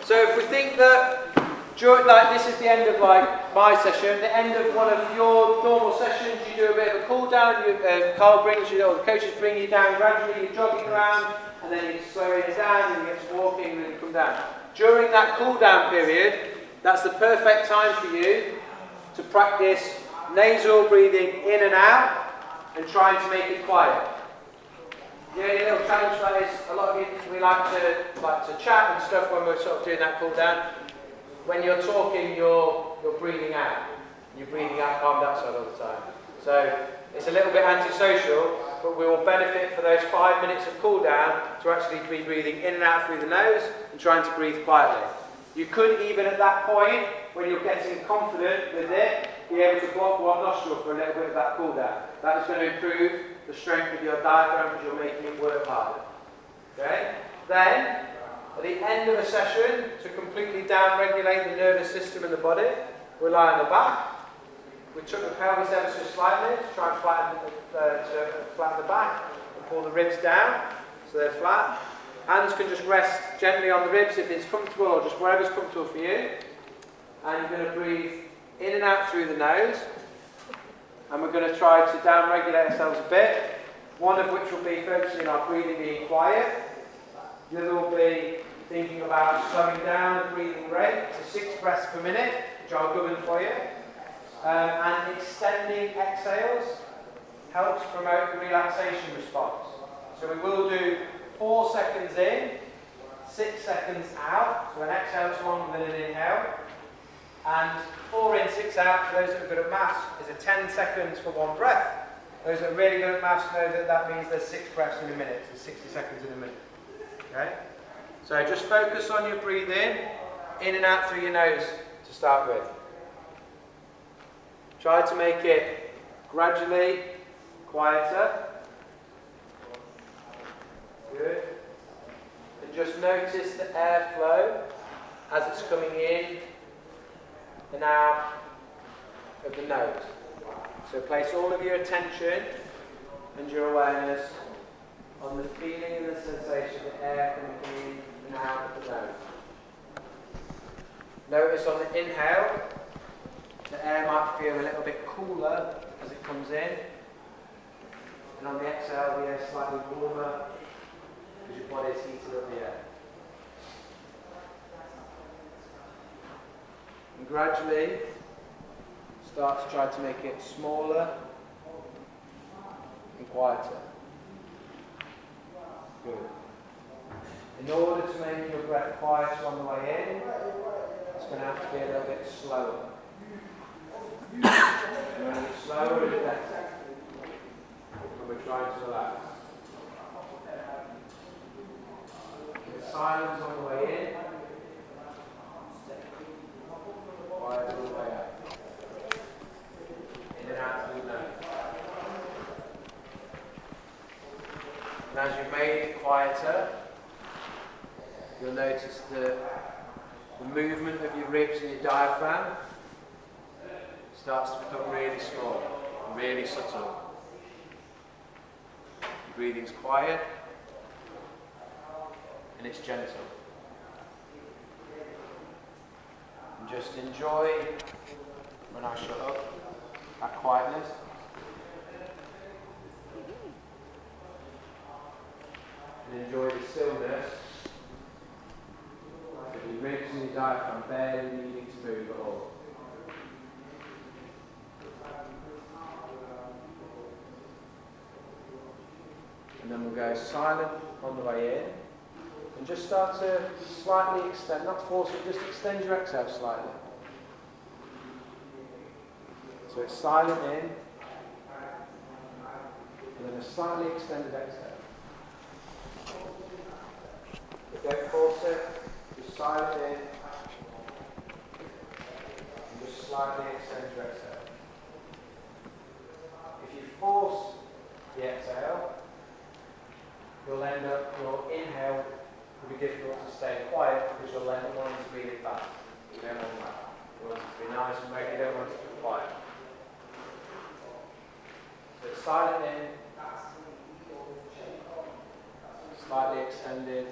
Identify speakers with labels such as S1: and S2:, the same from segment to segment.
S1: So if we think that this is the end of my session, the end of one of your normal sessions, you do a bit of a cool down. Carl brings you, or the coaches bring you down gradually. You're jogging around, and then you're slowing it down, and you get to walking, and then you come down. During that cool down period, that's the perfect time for you to practice nasal breathing in and out, and trying to make it quiet. The only little challenge that is, a lot of you, we like to chat and stuff when we're sort of doing that cool down. When you're talking, you're breathing out. You're breathing out carbon dioxide all the time. So it's a little bit antisocial, but we will benefit for those 5 minutes of cool down to actually be breathing in and out through the nose and trying to breathe quietly. You could even at that point, when you're getting confident with it, be able to block one nostril for a little bit of that cool down. That is going to improve the strength of your diaphragm because you're making it work harder. Okay? Then, at the end of the session, to completely down-regulate the nervous system in the body, we lie on the back. We took the pelvis ever so slightly to try and flatten the back and pull the ribs down so they're flat. Hands can just rest gently on the ribs if it's comfortable, or just wherever's comfortable for you. And you're going to breathe in and out through the nose. And we're going to try to down-regulate ourselves a bit. One of which will be focusing on our breathing being quiet. The other will be thinking about slowing down the breathing rate to 6 breaths per minute, which I'll govern for you. And extending exhales helps promote the relaxation response. So we will do 4 seconds in, 6 seconds out. So an exhale is longer than an inhale. And 4 in, 6 out, for those that are good at maths, is a 10 seconds for 1 breath. Those that are really good at maths know that that means there's 6 breaths in a minute, so 60 seconds in a minute. Okay? So just focus on your breathing in and out through your nose to start with. Try to make it gradually quieter. Good. And just notice the airflow as it's coming in and out of the nose. So place all of your attention and your awareness on the feeling and the sensation of the air coming in and out of the nose. Notice on the inhale, the air might feel a little bit cooler as it comes in. And on the exhale, the air is slightly warmer because your body is heated up the air. And gradually start to try to make it smaller and quieter. Good. In order to make your breath quieter on the way in, it's going to have to be a little bit slower. When it's slower, it's better. And we're trying to relax. With silence on the way in, quiet all the way out. In and out through the nose. And as you've made it quieter, you'll notice the movement of your ribs and your diaphragm starts to become really small, really subtle. Your breathing's quiet and it's gentle. And just enjoy, when I shut up, that quietness. And enjoy the stillness of your ribs and your diaphragm barely needing to move at all. And then we'll go silent on the way in. And just start to slightly extend, not force it, just extend your exhale slightly. So it's silent in, and then a slightly extended exhale. But don't force it, just silent in, and just slightly extend your exhale. If you force the exhale, you'll end up, your inhale will be difficult to stay quiet because you'll end up wanting to breathe it fast. You don't want that. You want it to be nice and regular, you don't want it to be quiet. So it's silent in, slightly extended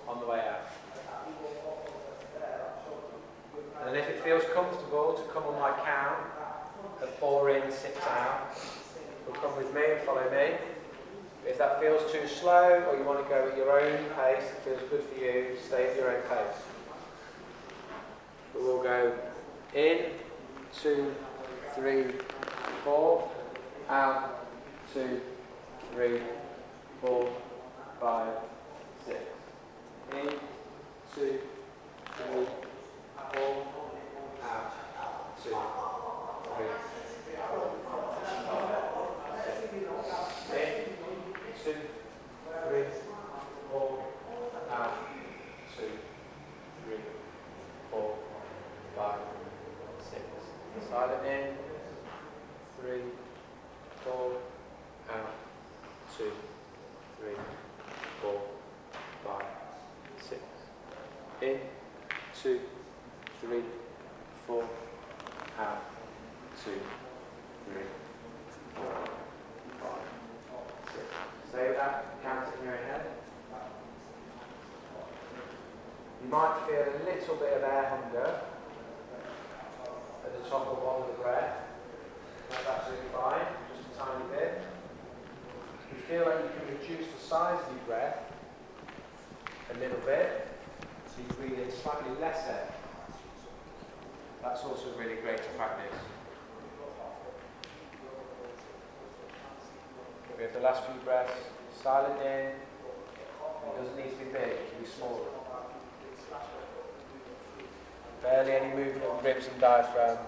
S1: on the way out. feels comfortable to come on my count of 4 in, 6 out, you'll come with me and follow me. If that feels too slow or you want to go at your own pace, it feels good for you, stay at your own pace. But we'll go in, 2, 3, 4, out, 2, 3, 4, 5, 6. In, 2, 3, 4, out, 2, 3, 4, 5, 6. In, 2, 3, 4, out, 2, 3, 4, 5, 6. Silent in, 3, 4, out, 2, 3, 4, 5, 6. In, 2, 3, 4, out, 2, 3, 4, 5, 6. Say that, count it in your head. You might feel a little bit of air hunger at the top of one of the breath. That's absolutely fine, just a tiny bit. You feel like you can reduce the size of your breath a little bit, so you breathe in slightly less air. That's also really great to practice. We have the last few breaths, silent in. It doesn't need to be big, it can be smaller. Barely any movement of ribs and diaphragm.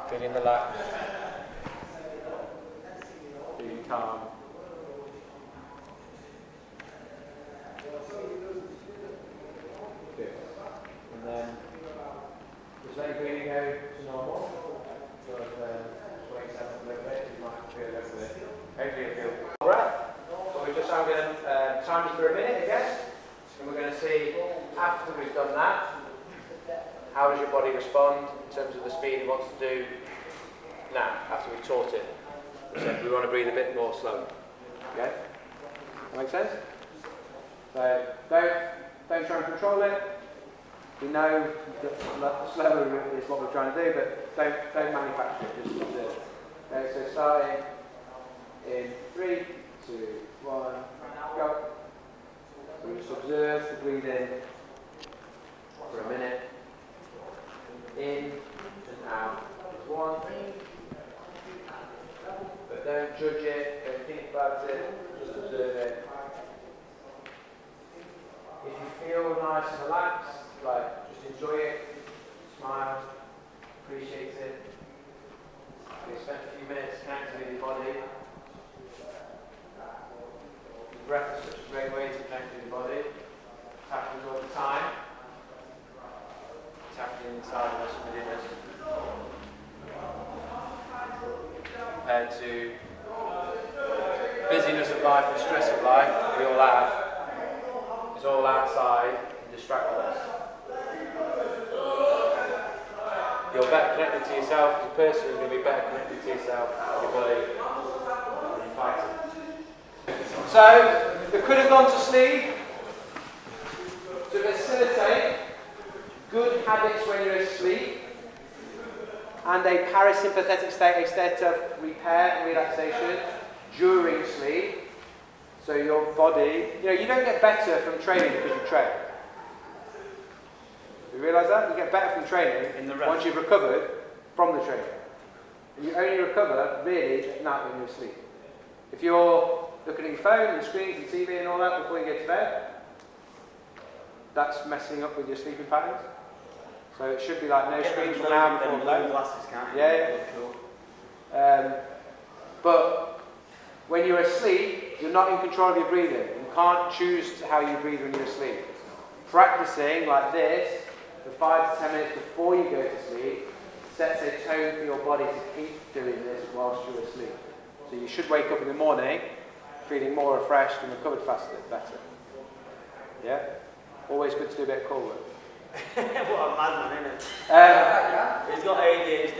S1: Feeling relaxed. Feeling calm. Good. And then just let your breathing go to normal. Sort of 27 a little bit. You might feel a little bit. Hopefully you'll feel breath. So we're just going to time it for a minute again. And we're going to see, after we've done that, how does your body respond in terms of the speed it wants to do now, after we've taught it. So we want to breathe a bit more slowly. Okay? That make sense? So don't try and control it. We know that slower is what we're trying to do, but don't manufacture it, just observe it. Okay, so starting in 3, 2, 1, go. So we just observe the breathing for a minute. In and out is 1. But don't judge it, don't think about it, just observe it. If you feel nice and relaxed, like just enjoy it, smile, appreciate it. You spend a few minutes connecting with your body. The breath is such a great way to connect with your body. It happens all the time. It's happening inside of us, within us. Compared to busyness of life and stress of life we all have, it's all outside and distracting us. You're better connected to yourself as a person, you're going to be better connected to yourself, your body, when you fight it. So, they could have gone to sleep to facilitate good habits when you're asleep, and a parasympathetic state, a state of repair and relaxation during sleep. So your body, you don't get better from training because you train. You realise that? You get better from training once you've recovered from the training. And you only recover, really, at night when you're asleep. If you're looking at your phone and screens and TV and all that before you get to bed, that's messing up with your sleeping patterns. So it should be like no screens from now before bed.
S2: Glasses, can't you?
S1: Yeah. Cool. But when you're asleep, you're not in control of your breathing. You can't choose how you breathe when you're asleep. Practicing like this for 5 to 10 minutes before you go to sleep sets a tone for your body to keep doing this whilst you're asleep. So you should wake up in the morning feeling more refreshed and recovered faster, better. Yeah? Always good to do a bit of core work.
S2: What a madman, isn't it? He's got ADHD.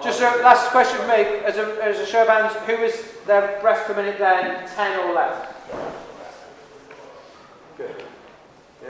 S1: Just a last question for me, as a show of hands, who was their breath per minute then 10 or less? Good.